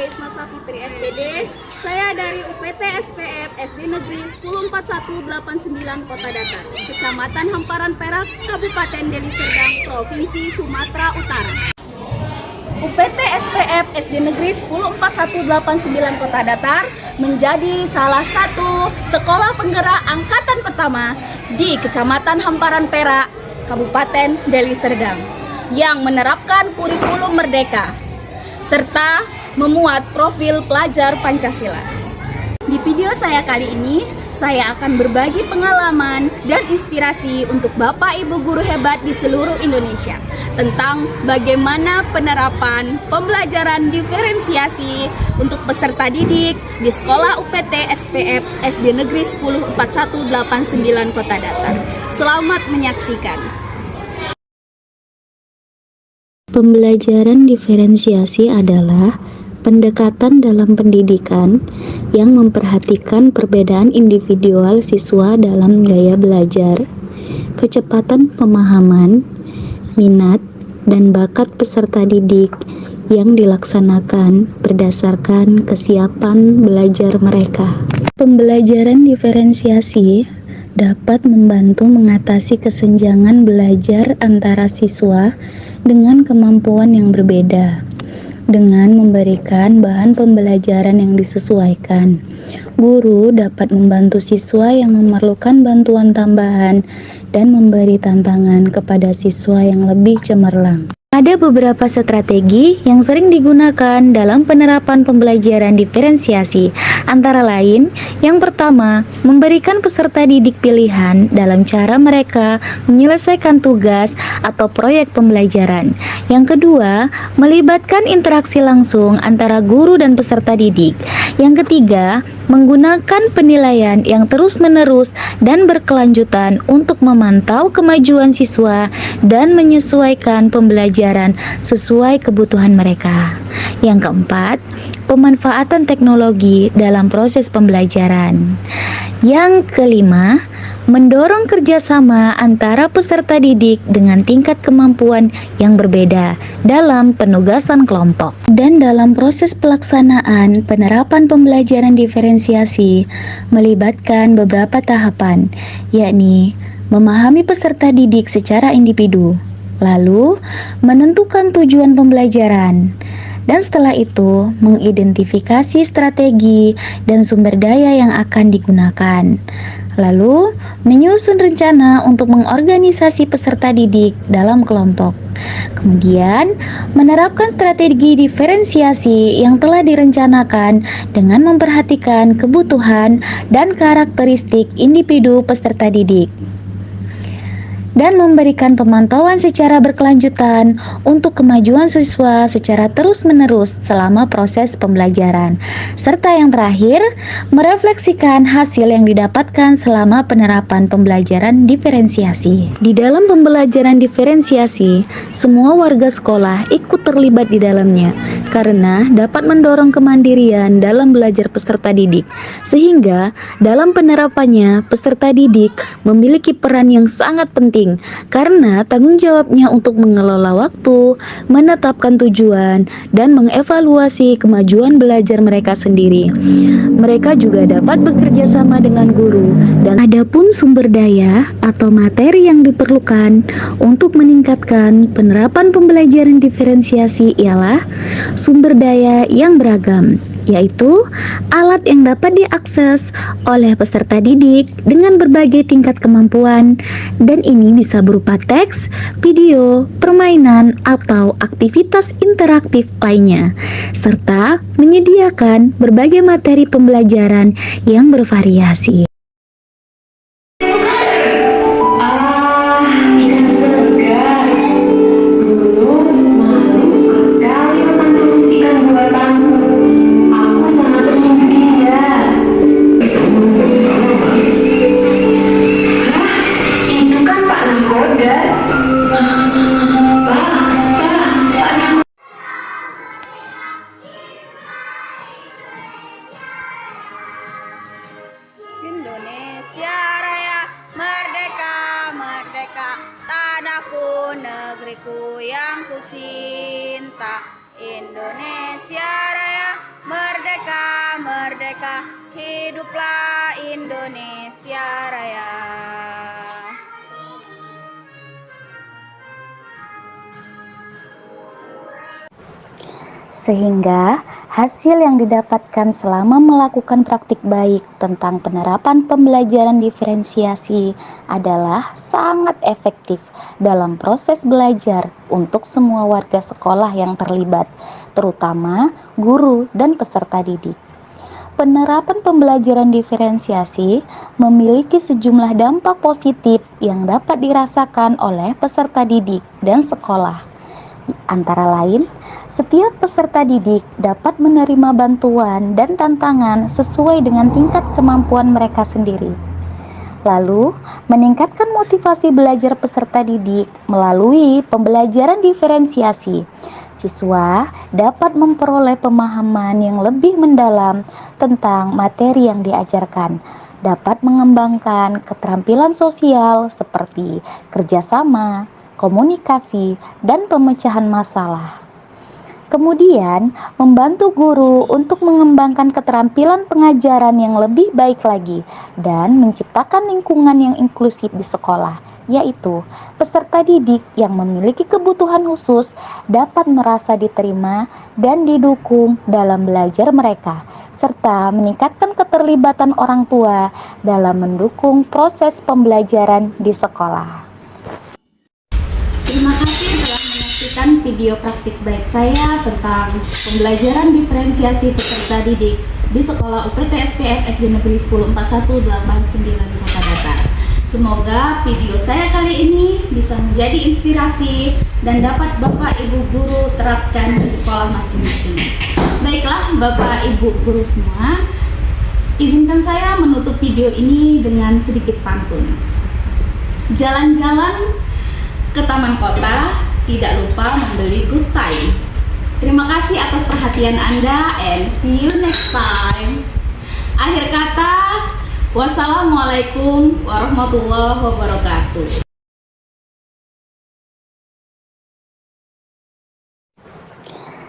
Isma Safitri SPD. Saya dari UPT SPF SD Negeri 104189 Kota Datar, Kecamatan Hamparan Perak, Kabupaten Deli Serdang, Provinsi Sumatera Utara. UPT SPF SD Negeri 104189 Kota Datar menjadi salah satu sekolah penggerak angkatan pertama di Kecamatan Hamparan Perak, Kabupaten Deli Serdang, yang menerapkan kurikulum merdeka serta memuat profil pelajar Pancasila. Di video saya kali ini, saya akan berbagi pengalaman dan inspirasi untuk Bapak Ibu guru hebat di seluruh Indonesia tentang bagaimana penerapan pembelajaran diferensiasi untuk peserta didik di Sekolah UPT SPF SD Negeri 104189 Kota Datar. Selamat menyaksikan. Pembelajaran diferensiasi adalah pendekatan dalam pendidikan yang memperhatikan perbedaan individual siswa dalam gaya belajar, kecepatan pemahaman, minat, dan bakat peserta didik yang dilaksanakan berdasarkan kesiapan belajar mereka. Pembelajaran diferensiasi dapat membantu mengatasi kesenjangan belajar antara siswa dengan kemampuan yang berbeda, dengan memberikan bahan pembelajaran yang disesuaikan. Guru dapat membantu siswa yang memerlukan bantuan tambahan dan memberi tantangan kepada siswa yang lebih cemerlang. Ada beberapa strategi yang sering digunakan dalam penerapan pembelajaran diferensiasi. Antara lain, yang pertama, memberikan peserta didik pilihan dalam cara mereka menyelesaikan tugas atau proyek pembelajaran. Yang kedua, melibatkan interaksi langsung antara guru dan peserta didik. Yang ketiga, menggunakan penilaian yang terus-menerus dan berkelanjutan untuk memantau kemajuan siswa dan menyesuaikan pembelajaran sesuai kebutuhan mereka. Yang keempat, pemanfaatan teknologi dalam proses pembelajaran. Yang kelima, mendorong kerjasama antara peserta didik dengan tingkat kemampuan yang berbeda dalam penugasan kelompok. Dan dalam proses pelaksanaan penerapan pembelajaran diferensiasi melibatkan beberapa tahapan, yakni memahami peserta didik secara individu, lalu menentukan tujuan pembelajaran, dan setelah itu mengidentifikasi strategi dan sumber daya yang akan digunakan. Lalu menyusun rencana untuk mengorganisasi peserta didik dalam kelompok. Kemudian menerapkan strategi diferensiasi yang telah direncanakan dengan memperhatikan kebutuhan dan karakteristik individu peserta didik, dan memberikan pemantauan secara berkelanjutan untuk kemajuan siswa secara terus-menerus selama proses pembelajaran. Serta yang terakhir, merefleksikan hasil yang didapatkan selama penerapan pembelajaran diferensiasi. Di dalam pembelajaran diferensiasi, semua warga sekolah ikut terlibat di dalamnya karena dapat mendorong kemandirian dalam belajar peserta didik. Sehingga dalam penerapannya, peserta didik memiliki peran yang sangat penting karena tanggung jawabnya untuk mengelola waktu, menetapkan tujuan, dan mengevaluasi kemajuan belajar mereka sendiri. Mereka juga dapat bekerja sama dengan guru, dan adapun sumber daya atau materi yang diperlukan untuk meningkatkan penerapan pembelajaran diferensiasi ialah sumber daya yang beragam, yaitu alat yang dapat diakses oleh peserta didik dengan berbagai tingkat kemampuan, dan ini bisa berupa teks, video, permainan, atau aktivitas interaktif lainnya, serta menyediakan berbagai materi pembelajaran yang bervariasi. Indonesia Raya merdeka, merdeka, tanahku, negeriku yang ku cinta. Indonesia Raya Hiduplah Indonesia Raya. Sehingga hasil yang didapatkan selama melakukan praktik baik tentang penerapan pembelajaran diferensiasi adalah sangat efektif dalam proses belajar untuk semua warga sekolah yang terlibat, terutama guru dan peserta didik. Penerapan pembelajaran diferensiasi memiliki sejumlah dampak positif yang dapat dirasakan oleh peserta didik dan sekolah. Antara lain, setiap peserta didik dapat menerima bantuan dan tantangan sesuai dengan tingkat kemampuan mereka sendiri. Lalu, meningkatkan motivasi belajar peserta didik melalui pembelajaran diferensiasi. Siswa dapat memperoleh pemahaman yang lebih mendalam tentang materi yang diajarkan, dapat mengembangkan keterampilan sosial seperti kerjasama, komunikasi, dan pemecahan masalah. Kemudian, membantu guru untuk mengembangkan keterampilan pengajaran yang lebih baik lagi dan menciptakan lingkungan yang inklusif di sekolah, yaitu peserta didik yang memiliki kebutuhan khusus dapat merasa diterima dan didukung dalam belajar mereka, serta meningkatkan keterlibatan orang tua dalam mendukung proses pembelajaran di sekolah. Terima kasih telah menyaksikan video praktik baik saya tentang pembelajaran diferensiasi peserta didik di Sekolah UPT SPF SD Negeri 104189 Kota Datar. Semoga video saya kali ini bisa menjadi inspirasi dan dapat Bapak Ibu guru terapkan di sekolah masing-masing. Baiklah Bapak Ibu guru semua, izinkan saya menutup video ini dengan sedikit pantun. Jalan-jalan ke taman kota, tidak lupa membeli good time. Terima kasih atas perhatian Anda and see you next time. Akhir kata, wassalamualaikum warahmatullahi wabarakatuh.